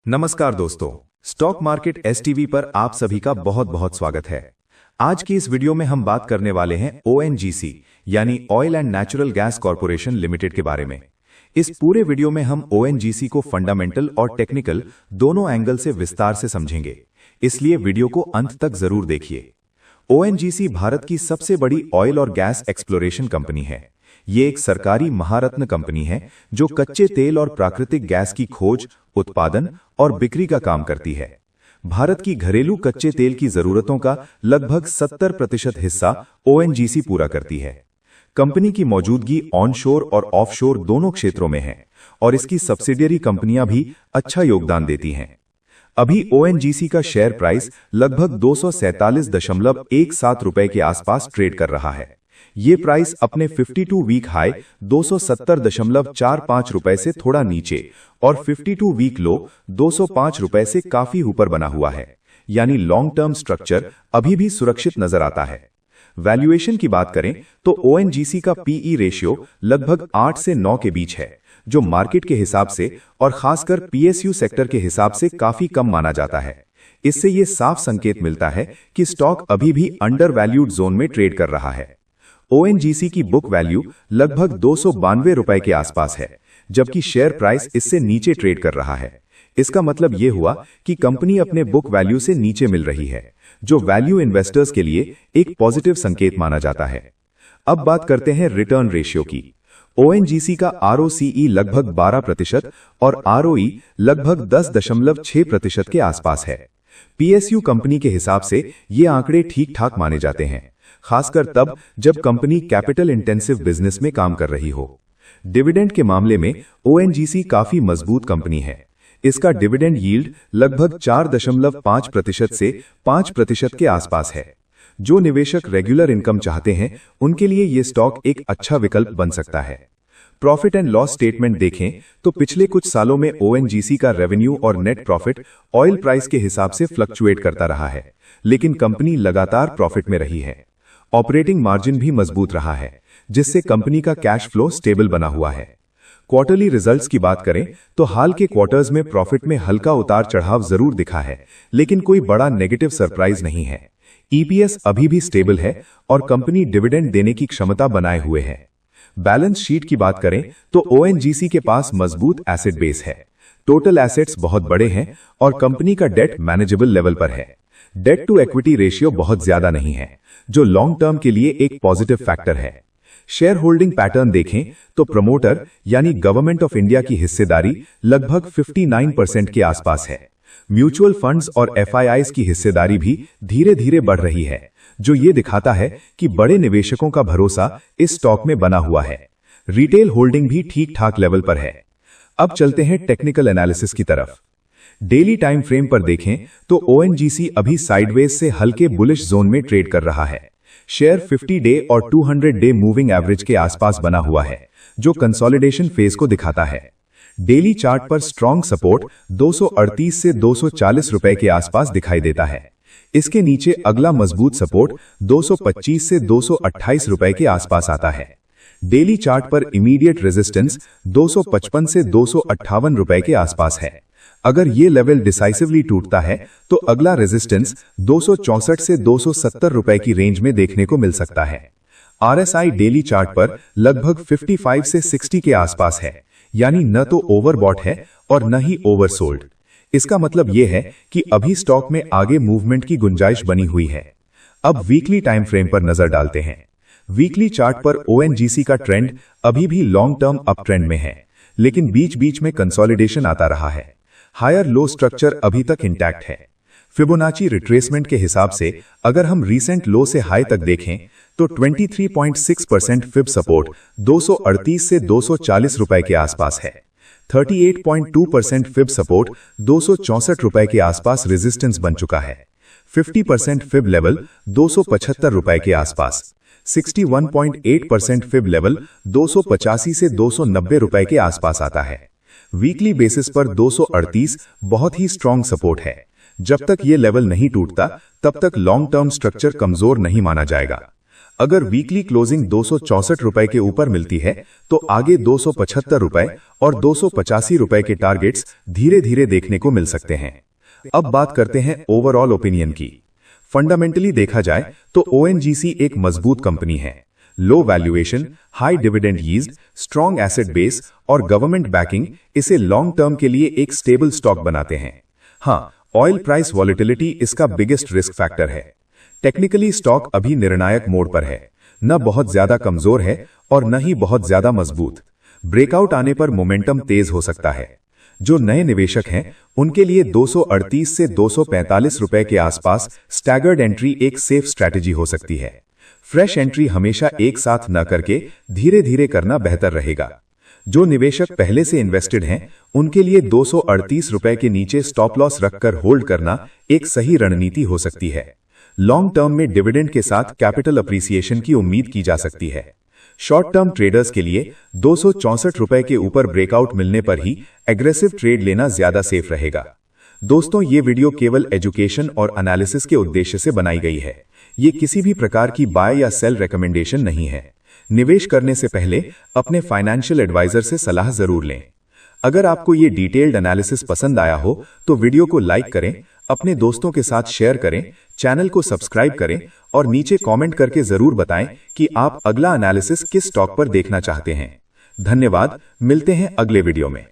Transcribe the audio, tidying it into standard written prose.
नमस्कार दोस्तों, stock market STV पर आप सभी का बहुत बहुत स्वागत है। आज की इस वीडियो में हम बात करने वाले हैं ओएनजीसी यानी oil and natural gas corporation limited के बारे में। इस पूरे वीडियो में हम ओएनजीसी को फंडामेंटल और टेक्निकल दोनों एंगल से विस्तार से समझेंगे, इसलिए वीडियो को अंत तक जरूर देखिए। ओएनजीसी भारत की सबसे बड़ी ऑयल और गैस एक्सप्लोरेशन कंपनी है। ये एक सरकारी महारत्न कंपनी है जो कच्चे तेल और प्राकृतिक गैस की खोज, उत्पादन और बिक्री का काम करती है। भारत की घरेलू कच्चे तेल की जरूरतों का लगभग 70% हिस्सा ओएनजीसी पूरा करती है। कंपनी की मौजूदगी ऑनशोर और ऑफशोर दोनों क्षेत्रों में है और इसकी सब्सिडियरी कंपनियां भी अच्छा योगदान देती हैं। अभी ओएनजीसी का शेयर प्राइस लगभग 247.17 रुपए के आसपास ट्रेड कर रहा है। ये प्राइस अपने 52 वीक हाई 270.45 रुपए से थोड़ा नीचे और 52 वीक लो 205 रुपए से काफी ऊपर बना हुआ है, यानी लॉन्ग टर्म स्ट्रक्चर अभी भी सुरक्षित नजर आता है। वैल्यूएशन की बात करें तो ओएनजीसी का पीई रेशियो लगभग 8 से 9 के बीच है, जो मार्केट के हिसाब से और खासकर पीएसयू सेक्टर के हिसाब से काफी कम माना जाता है। इससे ये साफ संकेत मिलता है कि स्टॉक अभी भी अंडर वैल्यूड जोन में ट्रेड कर रहा है। ओएनजीसी की बुक वैल्यू लगभग 292 रुपए के आसपास है, जबकि शेयर प्राइस इससे नीचे ट्रेड कर रहा है। इसका मतलब यह हुआ कि कंपनी अपने बुक वैल्यू से नीचे मिल रही है, जो वैल्यू इन्वेस्टर्स के लिए एक पॉजिटिव संकेत माना जाता है। अब बात करते हैं रिटर्न रेशियो की। ओएनजीसी का आरओसीई लगभग 12% और आरओई लगभग 10.6% के आसपास है। पीएसयू कंपनी के हिसाब से ये आंकड़े ठीक ठाक माने जाते हैं, खासकर तब जब कंपनी कैपिटल इंटेंसिव बिजनेस में काम कर रही हो। डिविडेंड के मामले में ओएनजीसी काफी मजबूत कंपनी है। इसका डिविडेंड यील्ड लगभग 4.5% से 5% के आसपास है। जो निवेशक रेगुलर इनकम चाहते हैं, उनके लिए यह स्टॉक एक अच्छा विकल्प बन सकता है। प्रॉफिट एंड लॉस स्टेटमेंट देखें तो पिछले कुछ सालों में ओएनजीसी का रेवेन्यू और नेट प्रॉफिट ऑयल प्राइस के हिसाब से फ्लक्चुएट करता रहा है, लेकिन कंपनी लगातार प्रॉफिट में रही है। ऑपरेटिंग मार्जिन भी मजबूत रहा है, जिससे कंपनी का कैश फ्लो स्टेबल बना हुआ है। क्वार्टरली रिजल्ट्स की बात करें तो हाल के क्वार्टर्स में प्रॉफिट में हल्का उतार चढ़ाव जरूर दिखा है, लेकिन कोई बड़ा नेगेटिव सरप्राइज नहीं है। ईपीएस अभी भी स्टेबल है और कंपनी डिविडेंड देने की क्षमता बनाए हुए है। बैलेंस शीट की बात करें तो ओएनजीसी के पास मजबूत एसेट बेस है। टोटल एसेट्स बहुत बड़े हैं और कंपनी का डेट मैनेजेबल लेवल पर है। डेट टू इक्विटी रेशियो बहुत ज्यादा नहीं है, जो लॉन्ग टर्म के लिए एक पॉजिटिव फैक्टर है। शेयर होल्डिंग पैटर्न देखें तो प्रमोटर यानी गवर्नमेंट ऑफ इंडिया की हिस्सेदारी लगभग 59% के आसपास है। म्यूचुअल फंड्स और एफआईआईज की हिस्सेदारी भी धीरे धीरे बढ़ रही है, जो ये दिखाता है कि बड़े निवेशकों का भरोसा इस स्टॉक में बना हुआ है। रिटेल होल्डिंग भी ठीक ठाक लेवल पर है। अब चलते हैं टेक्निकल एनालिसिस की तरफ। डेली टाइम फ्रेम पर देखें तो ओएनजीसी अभी साइडवेज से हल्के बुलिश जोन में ट्रेड कर रहा है। शेयर 50 डे और 200 डे मूविंग एवरेज के आसपास बना हुआ है, जो कंसोलिडेशन फेज को दिखाता है। डेली चार्ट पर स्ट्रॉन्ग सपोर्ट 238 से 240 रुपए के आसपास दिखाई देता है। इसके नीचे अगला मजबूत सपोर्ट 225 से 228 रुपए के आसपास आता है। डेली चार्ट पर इमीडिएट रेजिस्टेंस 255 से 258 रुपए के आसपास है। अगर ये लेवल डिसाइसिवली टूटता है तो अगला रेजिस्टेंस 264 से 270 रुपए की रेंज में देखने को मिल सकता है। आरएसआई डेली चार्ट पर लगभग 55 से 60 के आसपास है, यानी न तो ओवरबॉट है और न ही ओवरसोल्ड। इसका मतलब यह है कि अभी स्टॉक में आगे मूवमेंट की गुंजाइश बनी हुई है। अब वीकली टाइम फ्रेम पर नजर डालते हैं। वीकली चार्ट पर ओएनजीसी का ट्रेंड अभी भी लॉन्ग टर्म अप ट्रेंड में है, लेकिन बीच बीच में कंसोलिडेशन आता रहा है। हायर लो स्ट्रक्चर अभी तक इंटैक्ट है। फिबोनाची रिट्रेसमेंट के हिसाब से अगर हम रीसेंट लो से हाई तक देखें तो 23.6% फिब सपोर्ट 238 से 240 रुपए के आसपास है। 38.2% फिब सपोर्ट 264 रुपए के आसपास रेजिस्टेंस बन चुका है। 50% फिब लेवल 275 रुपए के आसपास। 61.8% फिब लेवल 285 से 290 रुपए के आसपास आता है। वीकली बेसिस पर 238 बहुत ही स्ट्रॉन्ग सपोर्ट है। जब तक ये लेवल नहीं टूटता, तब तक लॉन्ग टर्म स्ट्रक्चर कमजोर नहीं माना जाएगा। अगर वीकली क्लोजिंग 264 रुपए के ऊपर मिलती है तो आगे 275 रुपए और 285 रुपए के टारगेट्स धीरे धीरे देखने को मिल सकते हैं। अब बात करते हैं ओवरऑल ओपिनियन की। फंडामेंटली देखा जाए तो ONGC एक मजबूत कंपनी है। Low valuation, high dividend yield, strong asset base और गवर्नमेंट बैकिंग इसे लॉन्ग टर्म के लिए एक स्टेबल स्टॉक बनाते हैं। हाँ, ऑयल प्राइस वॉलेटिलिटी इसका बिगेस्ट रिस्क फैक्टर है। टेक्निकली स्टॉक अभी निर्णायक मोड पर है, न बहुत ज्यादा कमजोर है और न ही बहुत ज्यादा मजबूत। ब्रेकआउट आने पर मोमेंटम तेज हो सकता है। जो नए निवेशक हैं उनके लिए 238 से 245 रुपए के आसपास स्टैगर्ड एंट्री एक सेफ स्ट्रैटेजी हो सकती है। फ्रेश एंट्री हमेशा एक साथ न करके धीरे धीरे करना बेहतर रहेगा। जो निवेशक पहले से इन्वेस्टेड हैं उनके लिए 238 रुपए के नीचे स्टॉप लॉस रखकर होल्ड करना एक सही रणनीति हो सकती है। लॉन्ग टर्म में डिविडेंड के साथ कैपिटल अप्रिसिएशन की उम्मीद की जा सकती है। शॉर्ट टर्म ट्रेडर्स के लिए 264 रुपए के ऊपर ब्रेकआउट मिलने पर ही एग्रेसिव ट्रेड लेना ज्यादा सेफ रहेगा। दोस्तों, ये वीडियो केवल एजुकेशन और एनालिसिस के उद्देश्य से बनाई गई है। ये किसी भी प्रकार की बाय या सेल रिकमेंडेशन नहीं है। निवेश करने से पहले अपने फाइनेंशियल एडवाइजर से सलाह जरूर लें। अगर आपको ये डिटेल्ड एनालिसिस पसंद आया हो तो वीडियो को लाइक करें, अपने दोस्तों के साथ शेयर करें, चैनल को सब्सक्राइब करें और नीचे कमेंट करके जरूर बताएं कि आप अगला एनालिसिस किस स्टॉक पर देखना चाहते हैं। धन्यवाद, मिलते हैं अगले वीडियो में।